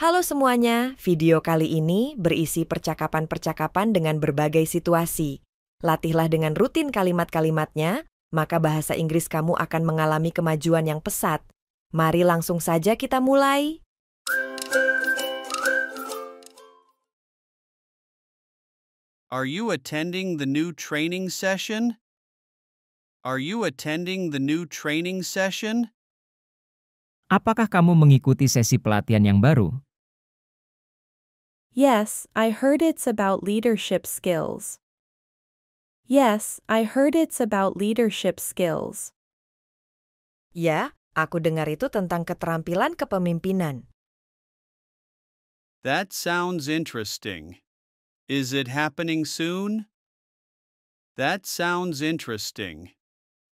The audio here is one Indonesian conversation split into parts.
Halo semuanya, video kali ini berisi percakapan-percakapan dengan berbagai situasi. Latihlah dengan rutin kalimat-kalimatnya, maka bahasa Inggris kamu akan mengalami kemajuan yang pesat. Mari langsung saja kita mulai. Are you attending the new training session? Are you attending the new training session? Apakah kamu mengikuti sesi pelatihan yang baru? Yes, I heard it's about leadership skills. Yes, I heard it's about leadership skills. Ya, aku dengar itu tentang keterampilan kepemimpinan. That sounds interesting. Is it happening soon? That sounds interesting.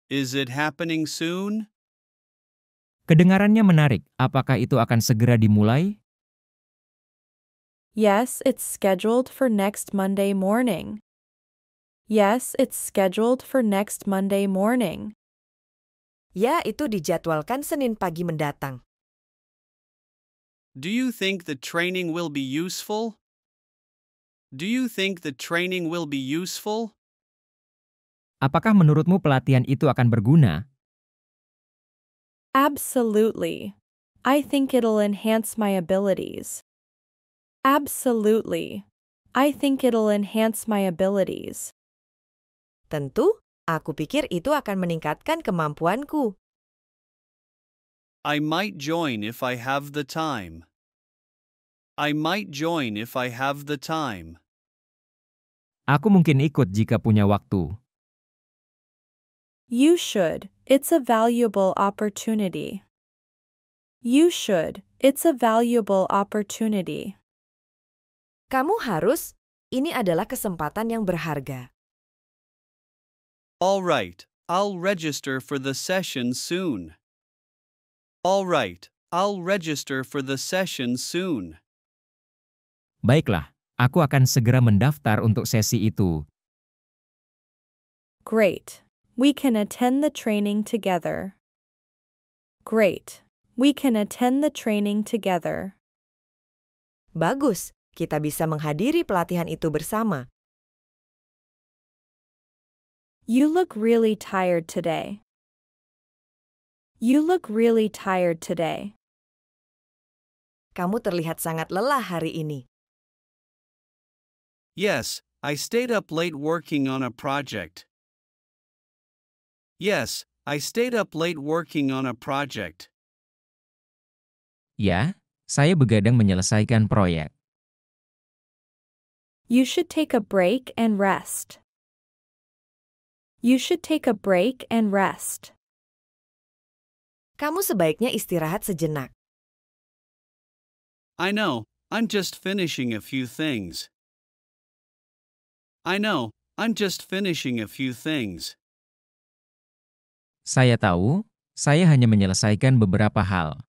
Is it happening soon? Kedengarannya menarik. Apakah itu akan segera dimulai? Yes, it's scheduled for next Monday morning. Yes, it's scheduled for next Monday morning. Ya, itu dijadwalkan Senin pagi mendatang. Do you think the training will be useful? Do you think the training will be useful? Apakah menurutmu pelatihan itu akan berguna? Absolutely. I think it'll enhance my abilities. Absolutely. I think it'll enhance my abilities. Tentu, aku pikir itu akan meningkatkan kemampuanku. I might join if I have the time. I might join if I have the time. Aku mungkin ikut jika punya waktu. You should. It's a valuable opportunity. You should. It's a valuable opportunity. Kamu harus, ini adalah kesempatan yang berharga. All right, I'll register for the session soon. All right, I'll register for the session soon. Baiklah, aku akan segera mendaftar untuk sesi itu. Great. We can attend the training together. Great. We can attend the training together. Bagus, kita bisa menghadiri pelatihan itu bersama. You look really tired today. You look really tired today. Kamu terlihat sangat lelah hari ini. Yes, I stayed up late working on a project. Yes, I stayed up late working on a project. Ya, saya begadang menyelesaikan proyek. You should take a break and rest. You should take a break and rest. Kamu sebaiknya istirahat sejenak. I know, I'm just finishing a few things. I know, I'm just finishing a few things. Saya tahu, saya hanya menyelesaikan beberapa hal.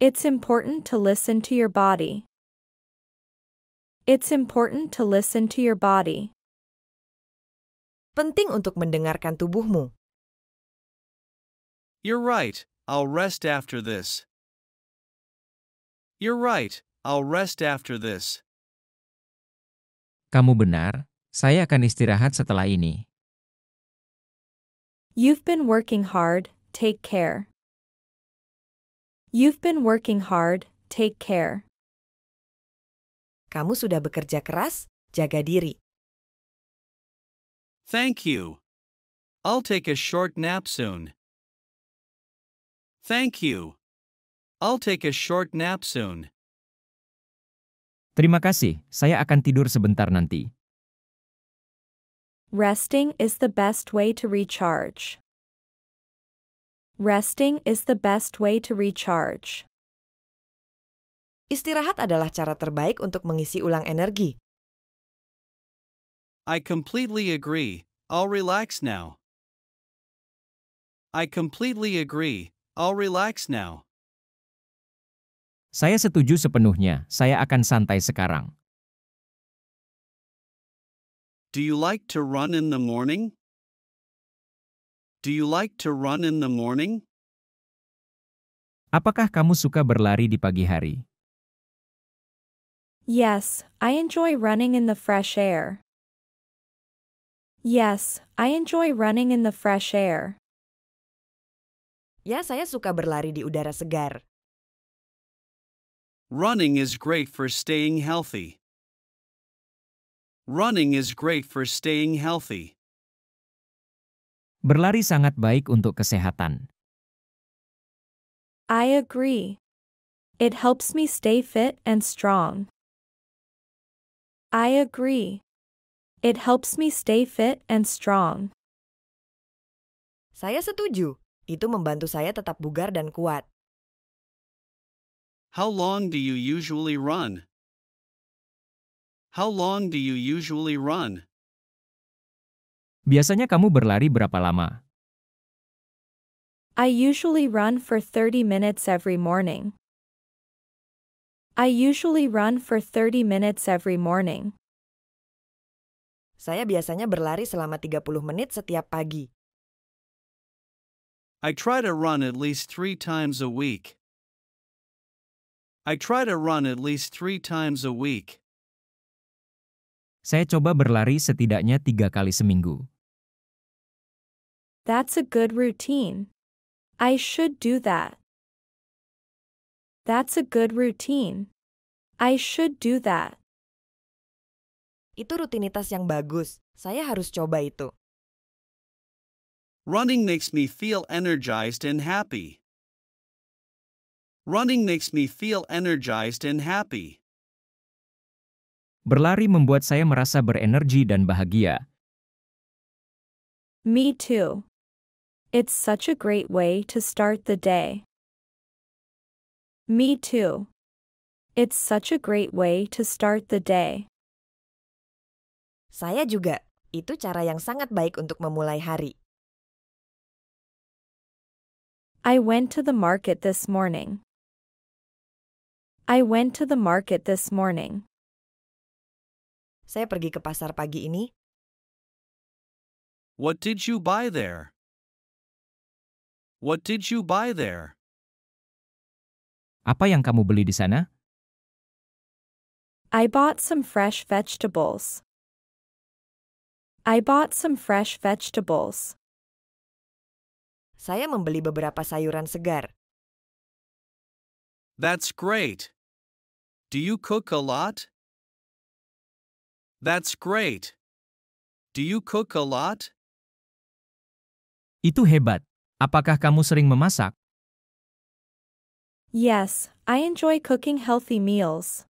It's important to listen to your body. It's important to listen to your body. Penting untuk mendengarkan tubuhmu. You're right, I'll rest after this. You're right, I'll rest after this. Kamu benar, saya akan istirahat setelah ini. You've been working hard, take care. You've been working hard, take care. Kamu sudah bekerja keras, jaga diri. Thank you. I'll take a short nap soon. Thank you. I'll take a short nap soon. Terima kasih, saya akan tidur sebentar nanti. Resting is the best way to recharge. Resting is the best way to recharge. Istirahat adalah cara terbaik untuk mengisi ulang energi. I completely agree. I'll relax now. I completely agree. I'll relax now. Saya setuju sepenuhnya, saya akan santai sekarang. Do you like to run in the morning? Do you like to run in the morning? Apakah kamu suka berlari di pagi hari? Yes, I enjoy running in the fresh air. Yes, I enjoy running in the fresh air. Ya, saya suka berlari di udara segar. Running is great for staying healthy. Running is great for staying healthy. Berlari sangat baik untuk kesehatan. I agree. It helps me stay fit and strong. I agree. It helps me stay fit and strong. Saya setuju. Itu membantu saya tetap bugar dan kuat. How long do you usually run? How long do you usually run? Biasanya kamu berlari berapa lama? I usually run for 30 minutes every morning. I usually run for 30 minutes every morning. Saya biasanya berlari selama 30 menit setiap pagi. I try to run at least 3 times a week. I try to run at least 3 times a week. Saya coba berlari setidaknya 3 kali seminggu. That's a good routine. I should do that. That's a good routine. I should do that. Itu rutinitas yang bagus. Saya harus coba itu. Running makes me feel energized and happy. Running makes me feel energized and happy. Berlari membuat saya merasa berenergi dan bahagia. Me too. It's such a great way to start the day. Me too. It's such a great way to start the day. Saya juga. Itu cara yang sangat baik untuk memulai hari. I went to the market this morning. I went to the market this morning. Saya pergi ke pasar pagi ini. What did you buy there? What did you buy there? Apa yang kamu beli di sana? I bought some fresh vegetables. I bought some fresh vegetables. Saya membeli beberapa sayuran segar. That's great. Do you cook a lot? That's great. Do you cook a lot? Itu hebat. Apakah kamu sering memasak? Yes, I enjoy cooking healthy meals.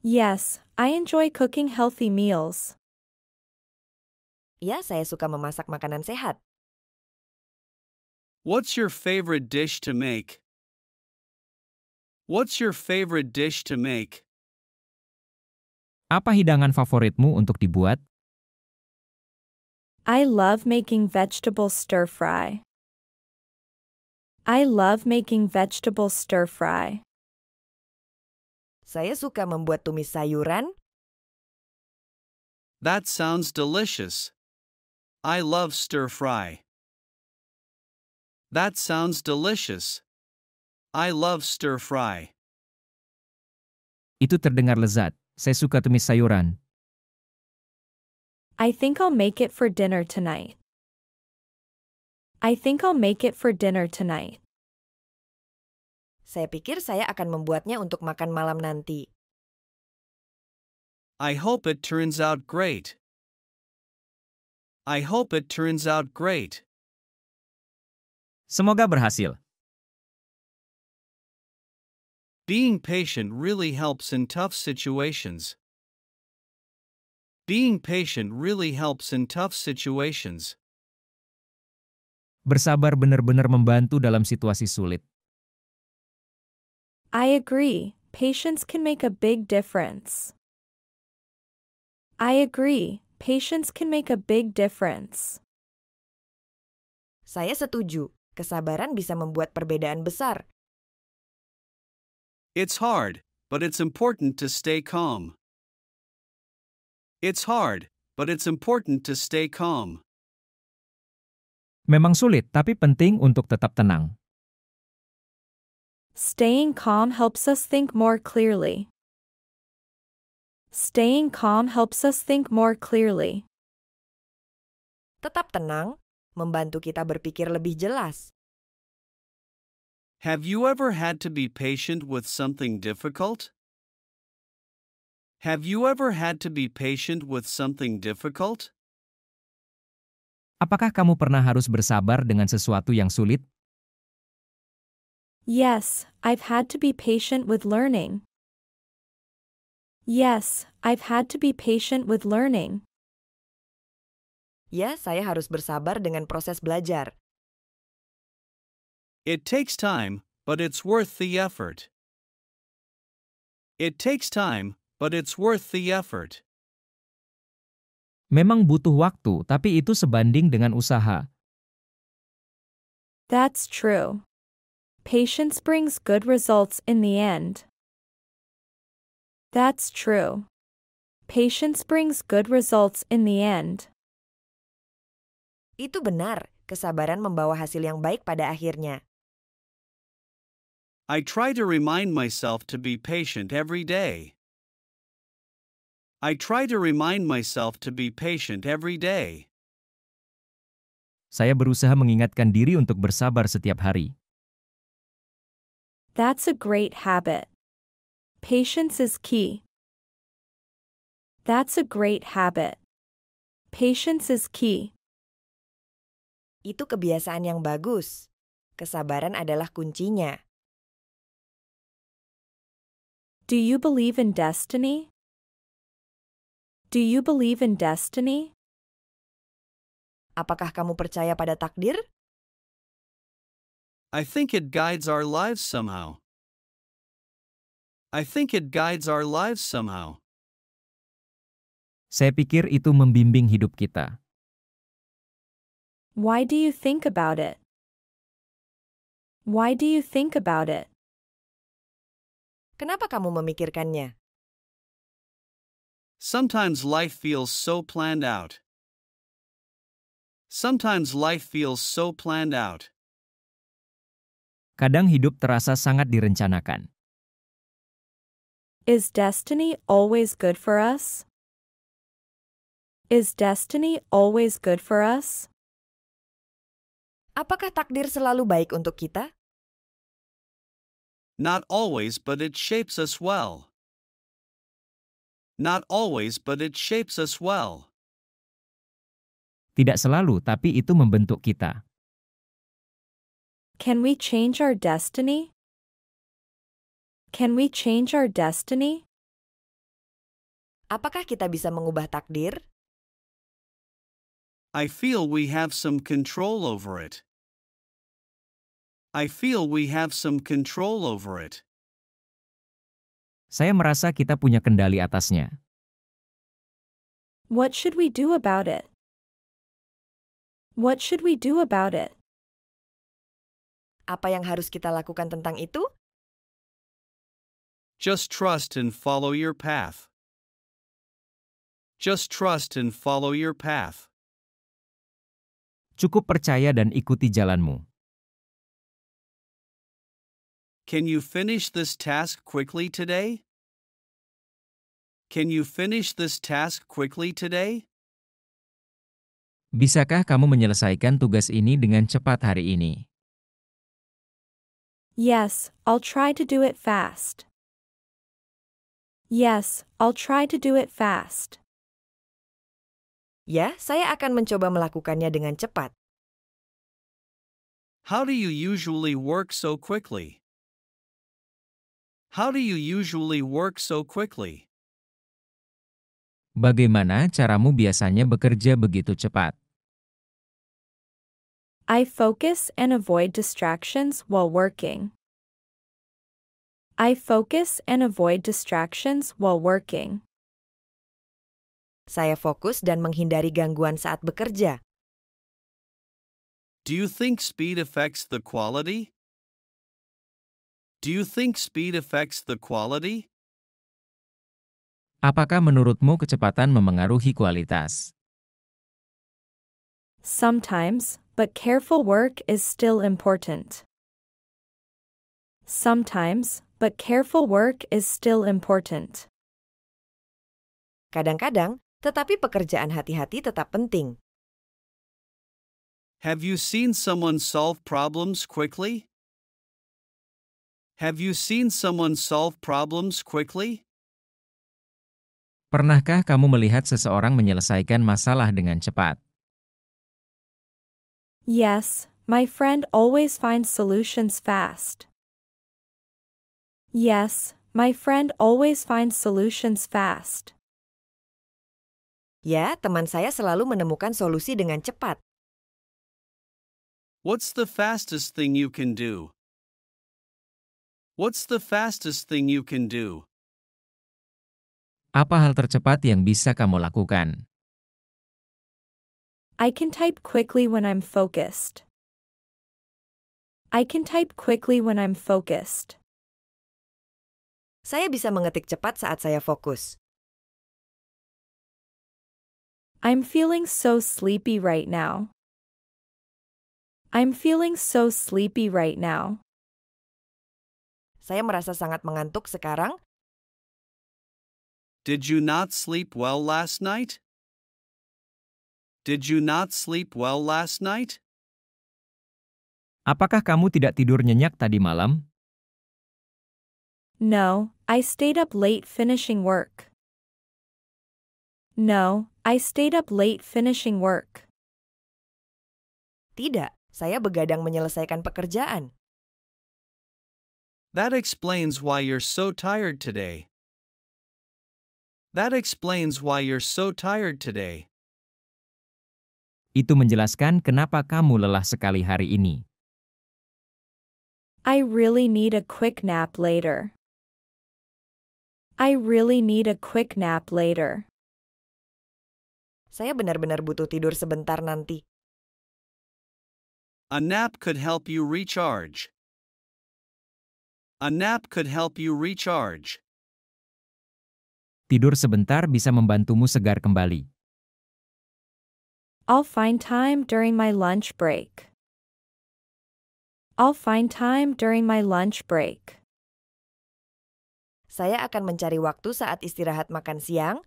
Yes, I enjoy cooking healthy meals. Ya, saya suka memasak makanan sehat. What's your favorite dish to make? What's your favorite dish to make? Apa hidangan favoritmu untuk dibuat? I love making vegetable stir-fry. I love making vegetable stir-fry. Saya suka membuat tumis sayuran. That sounds delicious. I love stir-fry. That sounds delicious. I love stir-fry. Itu terdengar lezat. Saya suka tumis sayuran. I think I'll make it for dinner tonight. I think I'll make it for dinner tonight. Saya pikir saya akan membuatnya untuk makan malam nanti. I hope it turns out great. I hope it turns out great. Semoga berhasil. Being patient really helps in tough situations. Being patient really helps in tough situations. Bersabar benar-benar membantu dalam situasi sulit. I agree. Patience can make a big difference. I agree. Patience can make a big difference. Saya setuju. Kesabaran bisa membuat perbedaan besar. It's hard, but it's important to stay calm. It's hard, but it's important to stay calm. Memang sulit, tapi penting untuk tetap tenang. Staying calm helps us think more clearly. Staying calm helps us think more clearly. Tetap tenang, membantu kita berpikir lebih jelas. Have you ever had to be patient with something difficult? Have you ever had to be patient with something difficult? Apakah kamu pernah harus bersabar dengan sesuatu yang sulit? Yes, I've had to be patient with learning. Yes, I've had to be patient with learning. Ya, saya harus bersabar dengan proses belajar. It takes time, but it's worth the effort. It takes time, but it's worth the effort. Memang butuh waktu, tapi itu sebanding dengan usaha. That's true. Patience brings good results in the end. That's true. Patience brings good results in the end. Itu benar, kesabaran membawa hasil yang baik pada akhirnya. I try to remind myself to be patient every day. I try to remind myself to be patient every day. Saya berusaha mengingatkan diri untuk bersabar setiap hari. That's a great habit. Patience is key. That's a great habit. Patience is key. Itu kebiasaan yang bagus. Kesabaran adalah kuncinya. Do you believe in destiny? Do you believe in destiny? Apakah kamu percaya pada takdir? I think it guides our lives somehow. I think it guides our lives somehow. Saya pikir itu membimbing hidup kita. Why do you think about it? Why do you think about it? Kenapa kamu memikirkannya? Sometimes life feels so planned out. Sometimes life feels so planned out. Kadang hidup terasa sangat direncanakan. Is destiny always good for us? Is destiny always good for us? Apakah takdir selalu baik untuk kita? Not always, but it shapes us well. Not always, but it shapes us well. Tidak selalu, tapi itu membentuk kita. Can we change our destiny? Can we change our destiny? Apakah kita bisa mengubah takdir? I feel we have some control over it. I feel we have some control over it. Saya merasa kita punya kendali atasnya. What should we do about it? What should we do about it? Apa yang harus kita lakukan tentang itu? Just trust and follow your path. Just trust and follow your path. Cukup percaya dan ikuti jalanmu. Can you finish this task quickly today? Can you finish this task quickly today? Bisakah kamu menyelesaikan tugas ini dengan cepat hari ini? Yes, I'll try to do it fast. Yes, I'll try to do it fast. Ya, saya akan mencoba melakukannya dengan cepat. How do you usually work so quickly? How do you usually work so quickly? Bagaimana caramu biasanya bekerja begitu cepat? I focus and avoid distractions while working. I focus and avoid distractions while working. Saya fokus dan menghindari gangguan saat bekerja. Do you think speed affects the quality? Do you think speed affects the quality? Apakah menurutmu kecepatan memengaruhi kualitas? Sometimes, but careful work is still important. Sometimes, but careful work is still important. Kadang-kadang, tetapi pekerjaan hati-hati tetap penting. Have you seen someone solve problems quickly? Have you seen someone solve problems quickly? Pernahkah kamu melihat seseorang menyelesaikan masalah dengan cepat? Yes, my friend always finds solutions fast. Yes, my friend always finds solutions fast. Ya, teman saya selalu menemukan solusi dengan cepat. What's the fastest thing you can do? What's the fastest thing you can do? Apa hal tercepat yang bisa kamu lakukan? I can type quickly when I'm focused. I can type quickly when I'm focused. Saya bisa mengetik cepat saat saya fokus. I'm feeling so sleepy right now. I'm feeling so sleepy right now. Saya merasa sangat mengantuk sekarang. Did you not sleep well last night? Did you not sleep well last night? Apakah kamu tidak tidur nyenyak tadi malam? No, I stayed up late finishing work. No, I stayed up late finishing work. Tidak, saya begadang menyelesaikan pekerjaan. That explains why you're so tired today. That explains why you're so tired today. Itu menjelaskan kenapa kamu lelah sekali hari ini. I really need a quick nap later. I really need a quick nap later. Saya benar-benar butuh tidur sebentar nanti. A nap could help you recharge. A nap could help you recharge. Tidur sebentar bisa membantumu segar kembali. I'll find time during my lunch break. I'll find time during my lunch break. Saya akan mencari waktu saat istirahat makan siang.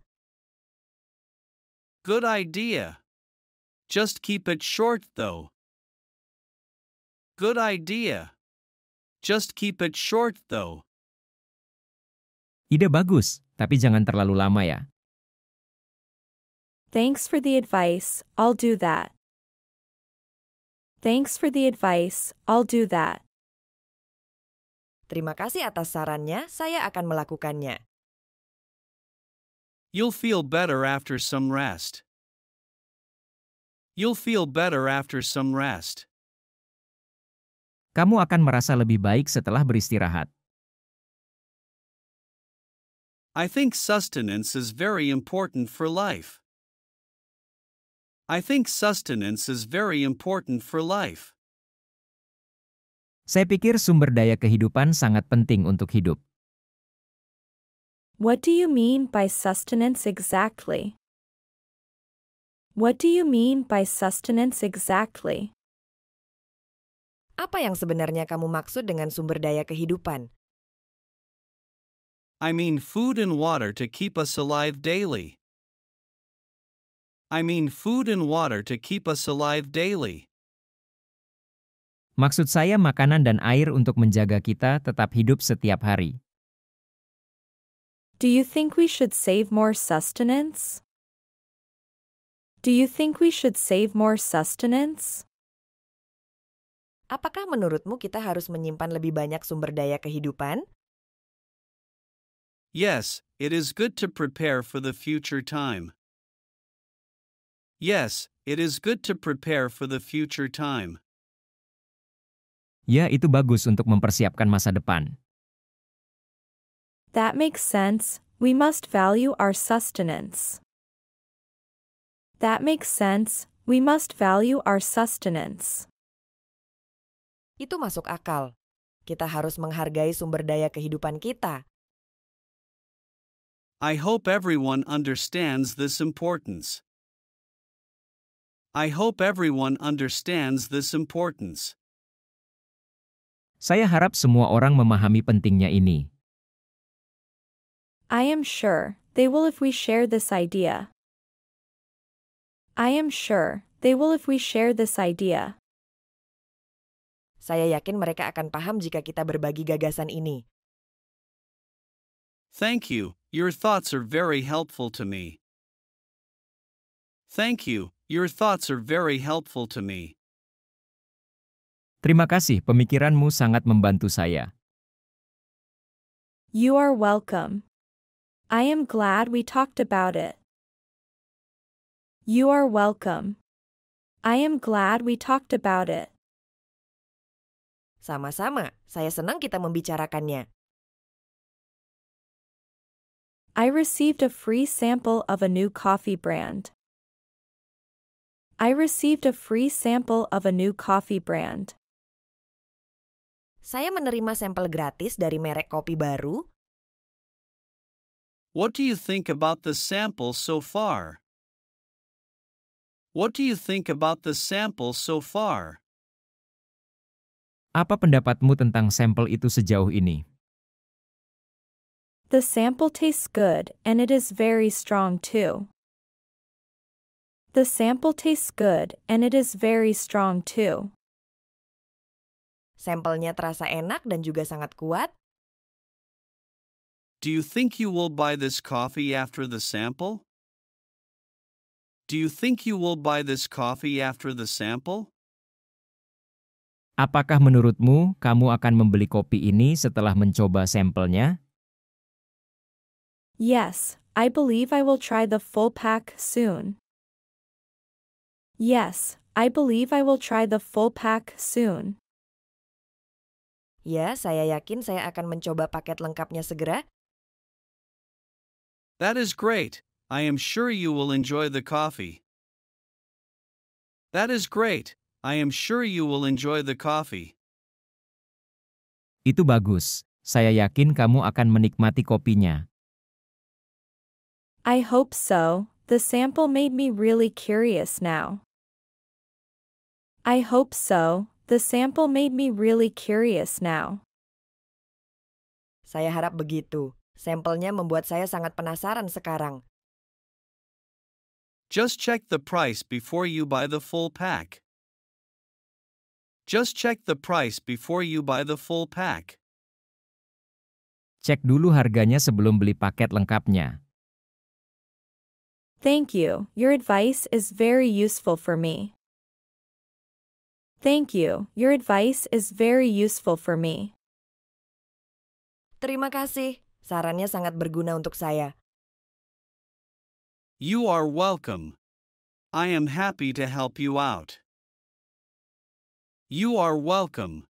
Good idea. Just keep it short though. Good idea. Just keep it short though. Ide bagus, tapi jangan terlalu lama ya. Thanks for the advice, I'll do that. Thanks for the advice, I'll do that. Terima kasih atas sarannya, saya akan melakukannya. You'll feel better after some rest. You'll feel better after some rest. Kamu akan merasa lebih baik setelah beristirahat. I think sustenance is very important for life. I think sustenance is very important for life. Saya pikir sumber daya kehidupan sangat penting untuk hidup. What do you mean by sustenance exactly? What do you mean by sustenance exactly? Apa yang sebenarnya kamu maksud dengan sumber daya kehidupan? I mean food and water to keep us alive daily. I mean food and water to keep us alive daily. Maksud saya makanan dan air untuk menjaga kita tetap hidup setiap hari. Do you think we should save more sustenance? Do you think we should save more sustenance? Apakah menurutmu kita harus menyimpan lebih banyak sumber daya kehidupan? Yes, it is good to prepare for the future time. Yes, it is good to prepare for the future time. Ya, itu bagus untuk mempersiapkan masa depan. That makes sense, we must value our sustenance. That makes sense, we must value our sustenance. Itu masuk akal. Kita harus menghargai sumber daya kehidupan kita. I hope everyone understands this importance. I hope everyone understands this importance. Saya harap semua orang memahami pentingnya ini. I am sure they will if we share this idea. I am sure they will if we share this idea. Saya yakin mereka akan paham jika kita berbagi gagasan ini. Thank you. Your thoughts are very helpful to me. Thank you. Your thoughts are very helpful to me. Terima kasih, pemikiranmu sangat membantu saya. You are welcome. I am glad we talked about it. You are welcome. I am glad we talked about it. Sama-sama, saya senang kita membicarakannya. I received a free sample of a new coffee brand. I received a free sample of a new coffee brand. Saya menerima sampel gratis dari merek kopi baru. What do you think about the sample so far? What do you think about the sample so far? Apa pendapatmu tentang sampel itu sejauh ini? The sample tastes good and it is very strong too. The sample tastes good and it is very strong too. Sampelnya terasa enak dan juga sangat kuat. Do you think you will buy this coffee after the sample? Do you think you will buy this coffee after the sample? Apakah menurutmu kamu akan membeli kopi ini setelah mencoba sampelnya? Yes, I believe I will try the full pack soon. Yes, I believe I will try the full pack soon. Ya, saya yakin saya akan mencoba paket lengkapnya segera. That is great. I am sure you will enjoy the coffee. That is great. I am sure you will enjoy the coffee. Itu bagus. Saya yakin kamu akan menikmati kopinya. I hope so. The sample made me really curious now. I hope so. The sample made me really curious now. Saya harap begitu. Sampelnya membuat saya sangat penasaran sekarang. Just check the price before you buy the full pack. Just check the price before you buy the full pack. Cek dulu harganya sebelum beli paket lengkapnya. Thank you. Your advice is very useful for me. Thank you. Your advice is very useful for me. Terima kasih. Sarannya sangat berguna untuk saya. You are welcome. I am happy to help you out. You are welcome.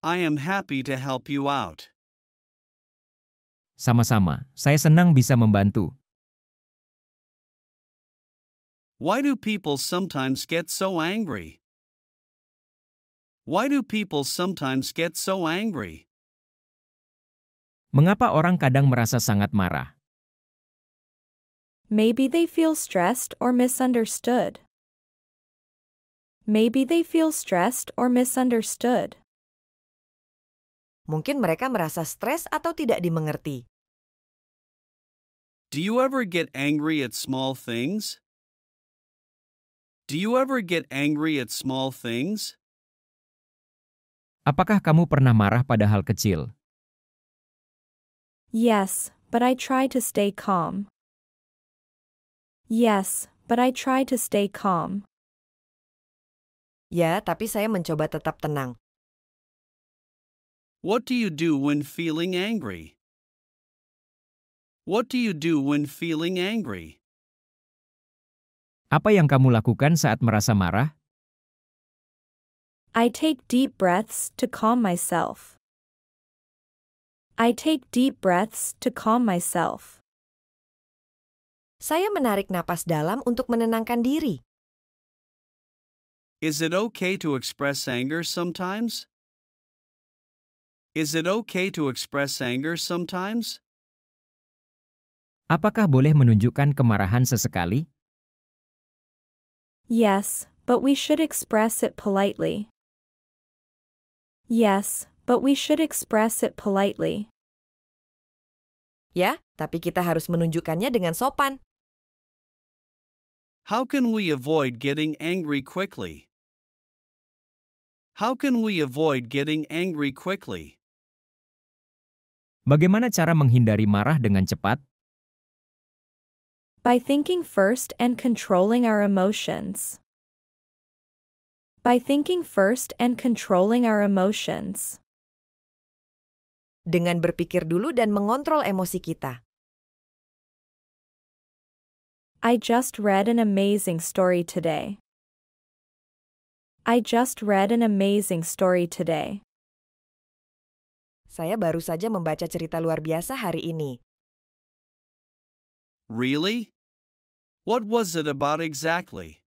I am happy to help you out. Sama-sama, saya senang bisa membantu. Why do people sometimes get so angry? Why do people sometimes get so angry? Mengapa orang kadang merasa sangat marah? Maybe they feel stressed or misunderstood. Maybe they feel stressed or misunderstood. Mungkin mereka merasa stres atau tidak dimengerti. Do you ever get angry at small things? Do you ever get angry at small things? Apakah kamu pernah marah pada hal kecil? Yes, but I try to stay calm. Yes, but I try to stay calm. Ya, tapi saya mencoba tetap tenang. What do you do when feeling angry? What do you do when feeling angry? Apa yang kamu lakukan saat merasa marah? I take deep breaths to calm myself. I take deep breaths to calm myself. Saya menarik napas dalam untuk menenangkan diri. Is it okay to express anger sometimes? Is it okay to express anger sometimes? Apakah boleh menunjukkan kemarahan sesekali? Yes, but we should express it politely. Yes, but we should express it politely. Ya, tapi kita harus menunjukkannya dengan sopan. How can we avoid getting angry quickly? How can we avoid getting angry quickly? Bagaimana cara menghindari marah dengan cepat? By thinking first and controlling our emotions. By thinking first and controlling our emotions. Dengan berpikir dulu dan mengontrol emosi kita. I just read an amazing story today. I just read an amazing story today. Saya baru saja membaca cerita luar biasa hari ini. Really? What was it about exactly?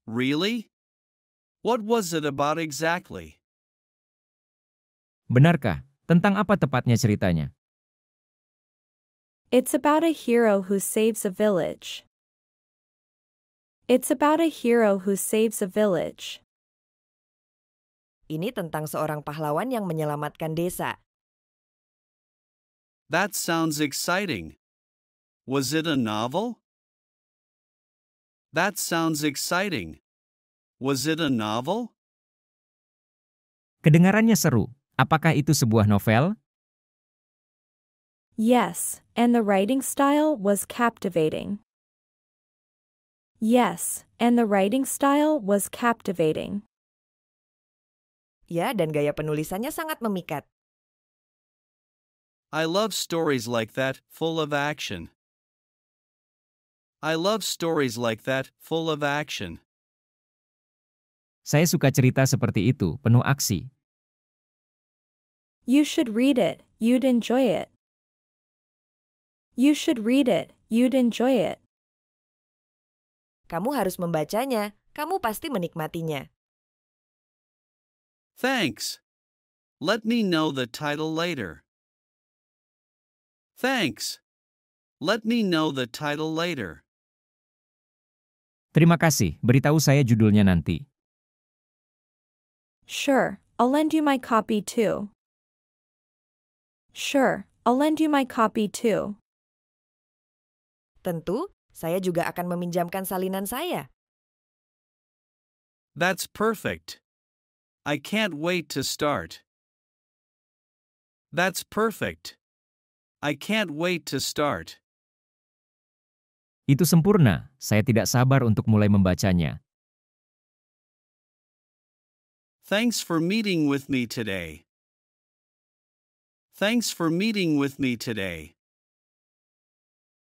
Really? What was it about exactly? Benarkah? Tentang apa tepatnya ceritanya? It's about a hero who saves a village. It's about a hero who saves a village. Ini tentang seorang pahlawan yang menyelamatkan desa. That sounds exciting. Was it a novel? That sounds exciting. Was it a novel? Kedengarannya seru. Apakah itu sebuah novel? Yes, and the writing style was captivating. Yes, and the writing style was captivating. Ya, dan gaya penulisannya sangat memikat. I love stories like that, full of action. I love stories like that, full of action. Saya suka cerita seperti itu, penuh aksi. You should read it, you'd enjoy it. You should read it, you'd enjoy it. Kamu harus membacanya, kamu pasti menikmatinya. Thanks. Let me know the title later. Thanks. Let me know the title later. Terima kasih, beritahu saya judulnya nanti. Sure, I'll lend you my copy too. Sure, I'll lend you my copy too. Tentu, saya juga akan meminjamkan salinan saya. That's perfect. I can't wait to start. That's perfect. I can't wait to start. Itu sempurna, saya tidak sabar untuk mulai membacanya. Thanks for meeting with me today. Thanks for meeting with me today.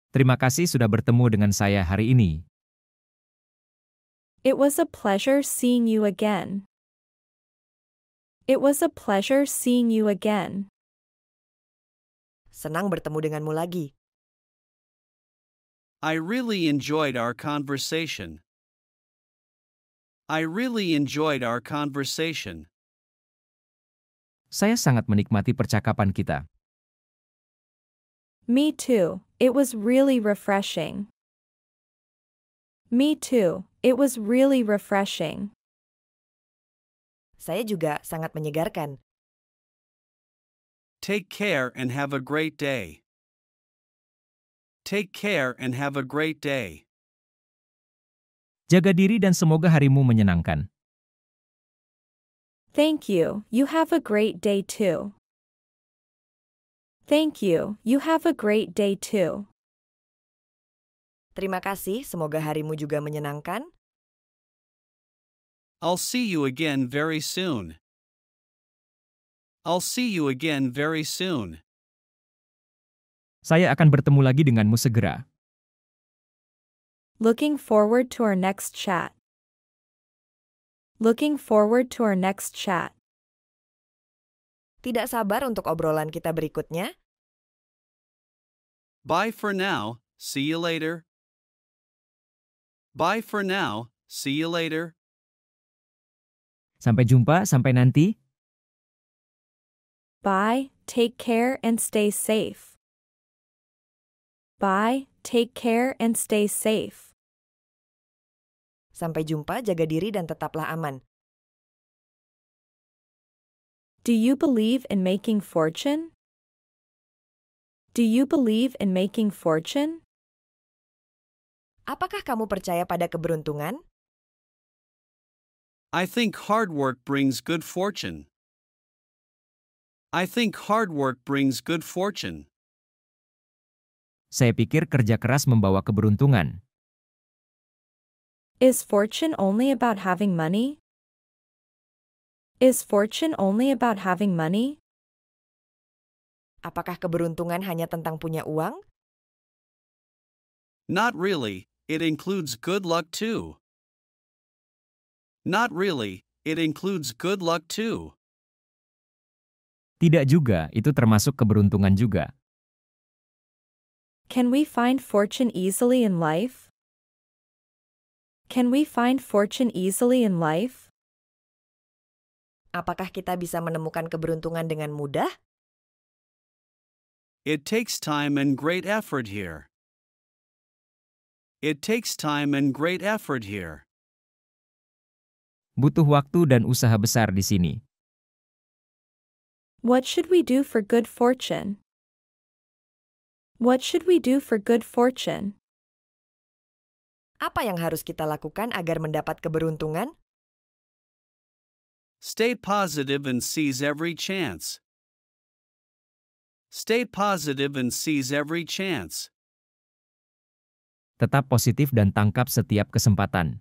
Terima kasih sudah bertemu dengan saya hari ini. It was a pleasure seeing you again. It was a pleasure seeing you again. Senang bertemu denganmu lagi. I really enjoyed our conversation. I really enjoyed our conversation. Saya sangat menikmati percakapan kita. Me too, it was really refreshing. Me too, it was really refreshing. Saya juga sangat menyegarkan. Take care and have a great day. Take care and have a great day. Jaga diri dan semoga harimu menyenangkan. Thank you, you have a great day too. Thank you, you have a great day too. Terima kasih, semoga harimu juga menyenangkan. I'll see you again very soon. I'll see you again very soon. Saya akan bertemu lagi denganmu segera. Looking forward to our next chat. Looking forward to our next chat. Tidak sabar untuk obrolan kita berikutnya. Bye for now, see you later. Bye for now, see you later. Sampai jumpa, sampai nanti. Bye, take care and stay safe. Bye, take care and stay safe. Sampai jumpa, jaga diri dan tetaplah aman. Do you believe in making fortune? Do you believe in making fortune? Apakah kamu percaya pada keberuntungan? I think hard work brings good fortune. I think hard work brings good fortune. Saya pikir kerja keras membawa keberuntungan. Is fortune only about having money? Is fortune only about having money? Apakah keberuntungan hanya tentang punya uang? Not really, it includes good luck too. Not really, it includes good luck too. Tidak juga, itu termasuk keberuntungan juga. Can we find fortune easily in life? Can we find fortune easily in life? Apakah kita bisa menemukan keberuntungan dengan mudah? It takes time and great effort here. It takes time and great effort here. Butuh waktu dan usaha besar di sini. What should we do for good fortune? What should we do for good fortune? Apa yang harus kita lakukan agar mendapat keberuntungan? Stay positive and seize every chance. Stay positive and seize every chance. Tetap positif dan tangkap setiap kesempatan.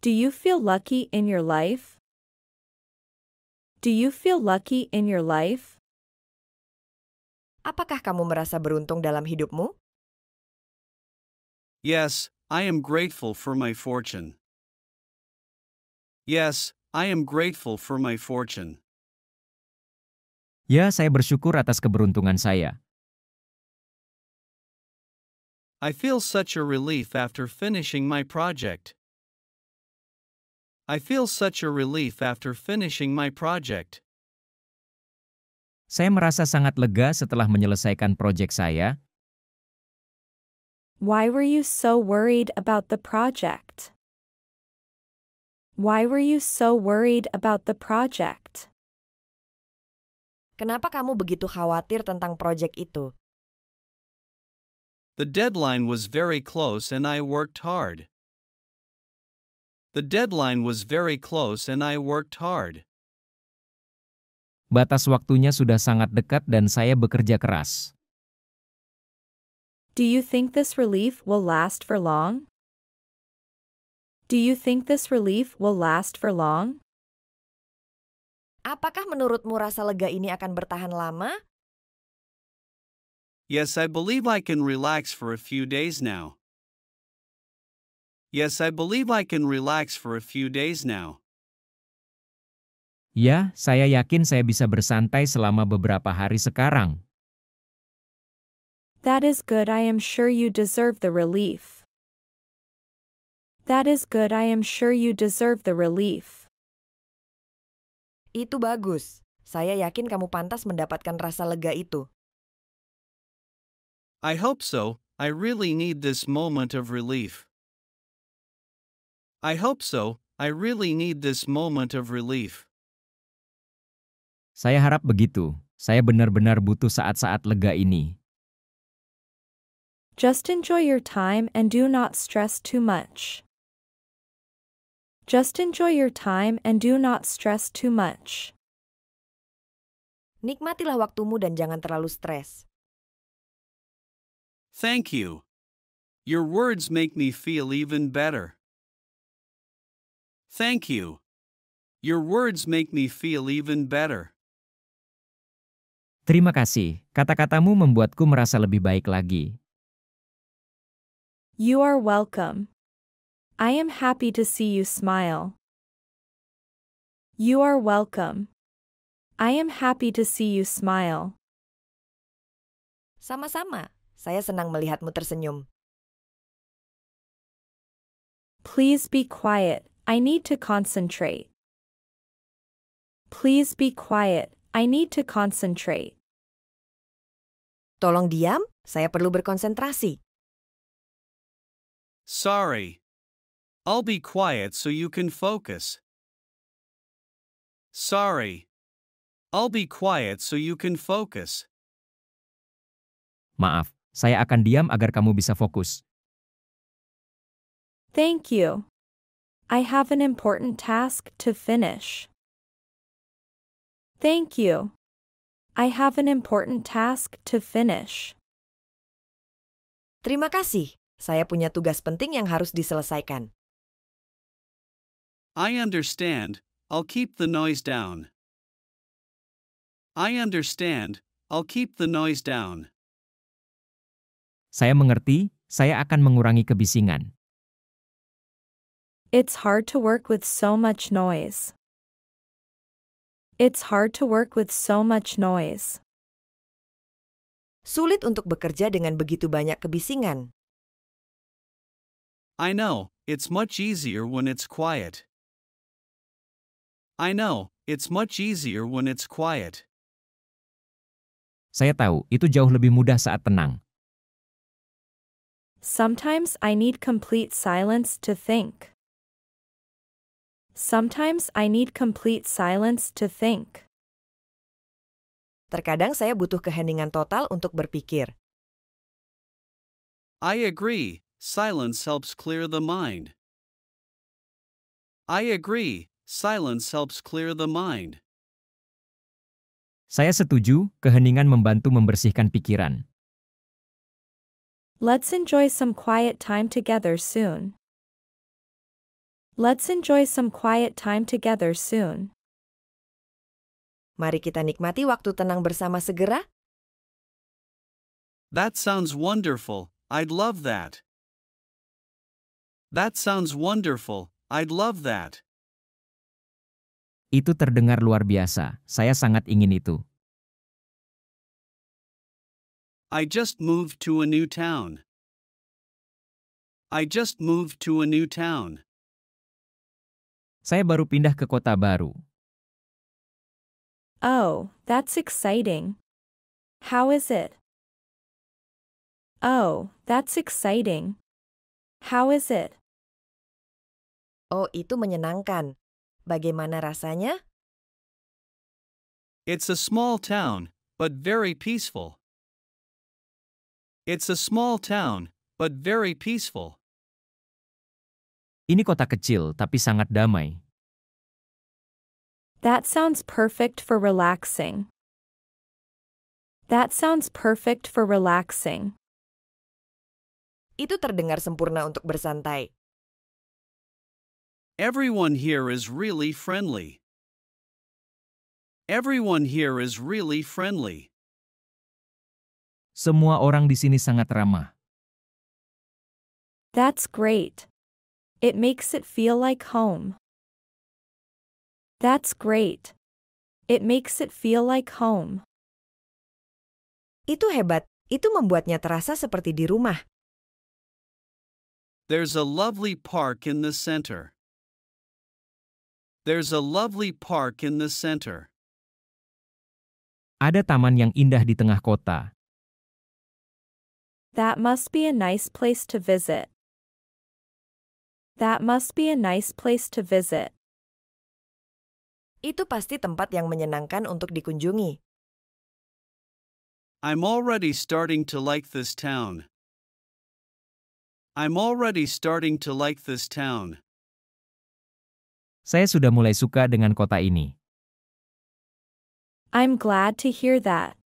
Do you feel lucky in your life? Do you feel lucky in your life? Apakah kamu merasa beruntung dalam hidupmu? Yes, I am grateful for my fortune. Yes, I am grateful for my fortune. Ya, saya bersyukur atas keberuntungan saya. I feel such a relief after finishing my project. I feel such a relief after finishing my project. Saya merasa sangat lega setelah menyelesaikan proyek saya. Why were you so worried about the project? Why were you so worried about the project? Kenapa kamu begitu khawatir tentang proyek itu? The deadline was very close and I worked hard. The deadline was very close and I worked hard. Batas waktunya sudah sangat dekat dan saya bekerja keras. Do you think this relief will last for long? Do you think this relief will last for long? Apakah menurutmu rasa lega ini akan bertahan lama? Yes, I believe I can relax for a few days now. Yes, I believe I can relax for a few days now. Ya, saya yakin saya bisa bersantai selama beberapa hari sekarang. That is good. I am sure you deserve the relief. That is good. I am sure you deserve the relief. Itu bagus. Saya yakin kamu pantas mendapatkan rasa lega itu. I hope so. I really need this moment of relief. I hope so. I really need this moment of relief. Saya harap begitu. Saya benar-benar butuh saat-saat lega ini. Just enjoy your time and do not stress too much. Just enjoy your time and do not stress too much. Nikmatilah waktumu dan jangan terlalu stres. Thank you. Your words make me feel even better. Thank you. Your words make me feel even better. Terima kasih, kata-katamu membuatku merasa lebih baik lagi. You are welcome. I am happy to see you smile. You are welcome. I am happy to see you smile. Sama-sama, saya senang melihatmu tersenyum. Please be quiet, I need to concentrate. Please be quiet, I need to concentrate. Tolong diam, saya perlu berkonsentrasi. Sorry. I'll be quiet so you can focus. Sorry. I'll be quiet so you can focus. Maaf, saya akan diam agar kamu bisa fokus. Thank you. I have an important task to finish. Thank you. I have an important task to finish. Terima kasih. Saya punya tugas penting yang harus diselesaikan. I understand. I'll keep the noise down. I understand. I'll keep the noise down. Saya mengerti, saya akan mengurangi kebisingan. It's hard to work with so much noise. It's hard to work with so much noise. Sulit untuk bekerja dengan begitu banyak kebisingan. I know. It's much easier when it's quiet. I know. It's much easier when it's quiet. Saya tahu, itu jauh lebih mudah saat tenang. Sometimes I need complete silence to think. Sometimes I need complete silence to think. Terkadang saya butuh keheningan total untuk berpikir. I agree. Silence helps clear the mind. I agree. Silence helps clear the mind. Saya setuju, keheningan membantu membersihkan pikiran. Let's enjoy some quiet time together soon. Let's enjoy some quiet time together soon. Mari kita nikmati waktu tenang bersama segera. That sounds wonderful. I'd love that. That sounds wonderful. I'd love that. Itu terdengar luar biasa, saya sangat ingin itu. I just moved to a new town. I just moved to a new town. Saya baru pindah ke kota baru. Oh, that's exciting. How is it? Oh, that's exciting. How is it? Oh, itu menyenangkan. Bagaimana rasanya? It's a small town, but very peaceful. It's a small town, but very peaceful. Ini kota kecil, tapi sangat damai. That sounds perfect for relaxing. That sounds perfect for relaxing. Itu terdengar sempurna untuk bersantai. Everyone here is really friendly. Everyone here is really friendly. Semua orang di sini sangat ramah. That's great. It makes it feel like home. That's great. It makes it feel like home. Itu hebat. Itu membuatnya terasa seperti di rumah. There's a lovely park in the center. There's a lovely park in the center. Ada taman yang indah di tengah kota. That must be a nice place to visit. That must be a nice place to visit. Itu pasti tempat yang menyenangkan untuk dikunjungi. I'm already starting to like this town. I'm already starting to like this town. Saya sudah mulai suka dengan kota ini. I'm glad to hear that.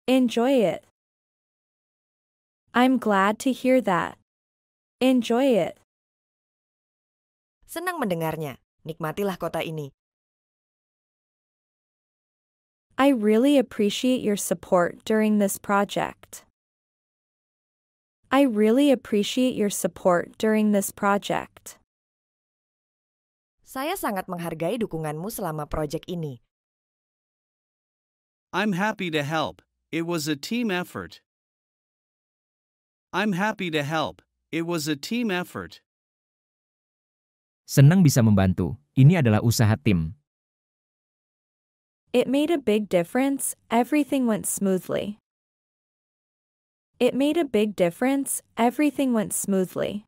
Enjoy it. I'm glad to hear that. Enjoy it. Senang mendengarnya. Nikmatilah kota ini. I really appreciate your support during this project. I really appreciate your support during this project. Saya sangat menghargai dukunganmu selama proyek ini. I'm happy to help. It was a team effort. I'm happy to help. It was a team effort. Senang bisa membantu. Ini adalah usaha tim. It made a big difference. Everything went smoothly. It made a big difference. Everything went smoothly.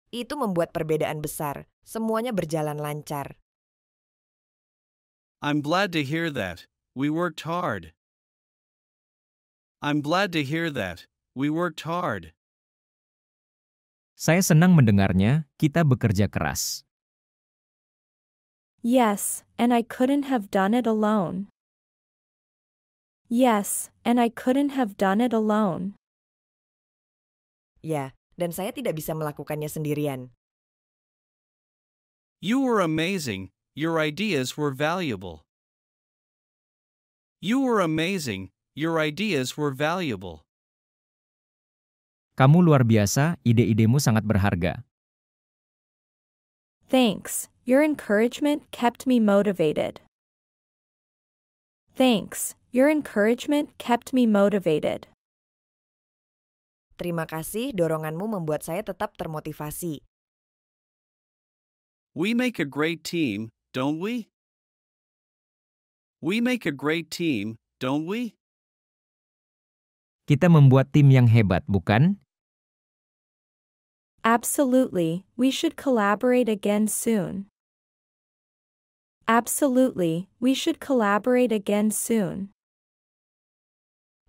Itu membuat perbedaan besar. Semuanya berjalan lancar. I'm glad to hear that. We worked hard. I'm glad to hear that. We worked hard. Saya senang mendengarnya, kita bekerja keras. Yes, and I couldn't have done it alone. Yes, and I couldn't have done it alone. Ya, dan saya tidak bisa melakukannya sendirian. You were amazing. Your ideas were valuable. You were amazing. Your ideas were valuable. Kamu luar biasa, ide-idemu sangat berharga. Thanks, your encouragement kept me motivated. Thanks, your encouragement kept me motivated. Terima kasih, doronganmu membuat saya tetap termotivasi. We make a great team, don't we? We make a great team, don't we? Kita membuat tim yang hebat, bukan? Absolutely, we should collaborate again soon. Absolutely, we should collaborate again soon.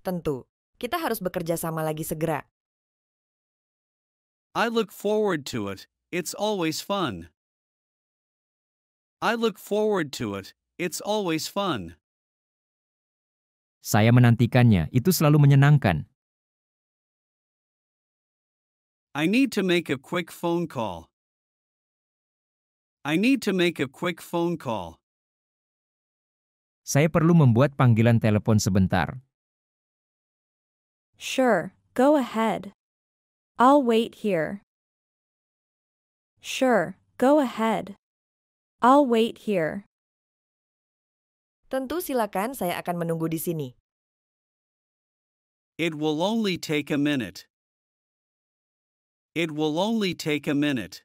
Tentu, kita harus bekerja sama lagi segera. I look forward to it. It's always fun. I look forward to it. It's always fun. Saya menantikannya, itu selalu menyenangkan. I need to make a quick phone call. I need to make a quick phone call. Saya perlu membuat panggilan telepon sebentar. Sure, go ahead. I'll wait here. Sure, go ahead. I'll wait here. Tentu silakan, saya akan menunggu di sini. It will only take a minute. It will only take a minute.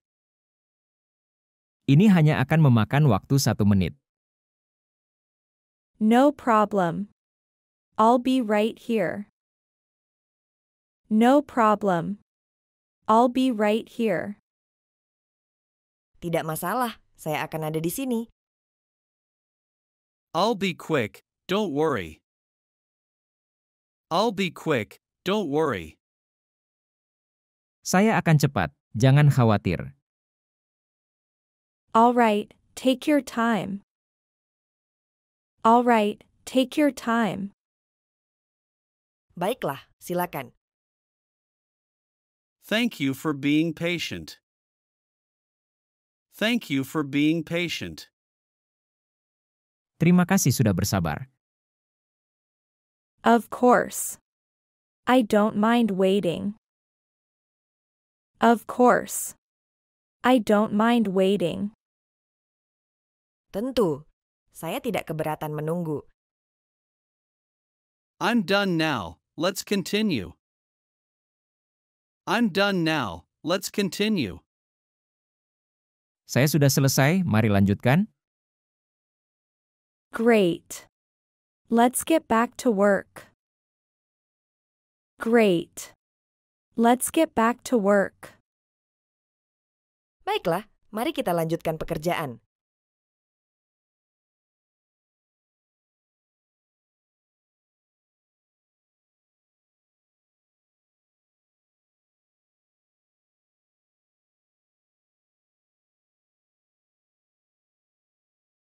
Ini hanya akan memakan waktu 1 menit. No problem. I'll be right here. No problem. I'll be right here. Tidak masalah, saya akan ada di sini. I'll be quick, don't worry. I'll be quick, don't worry. Saya akan cepat, jangan khawatir. All right, take your time. All right, take your time. Baiklah, silakan. Thank you for being patient. Thank you for being patient. Terima kasih sudah bersabar. Of course. I don't mind waiting. Of course. I don't mind waiting. Tentu, saya tidak keberatan menunggu. I'm done now, let's continue. I'm done now, let's continue. Saya sudah selesai, mari lanjutkan. Great. Let's get back to work. Great. Let's get back to work. Baiklah, mari kita lanjutkan pekerjaan.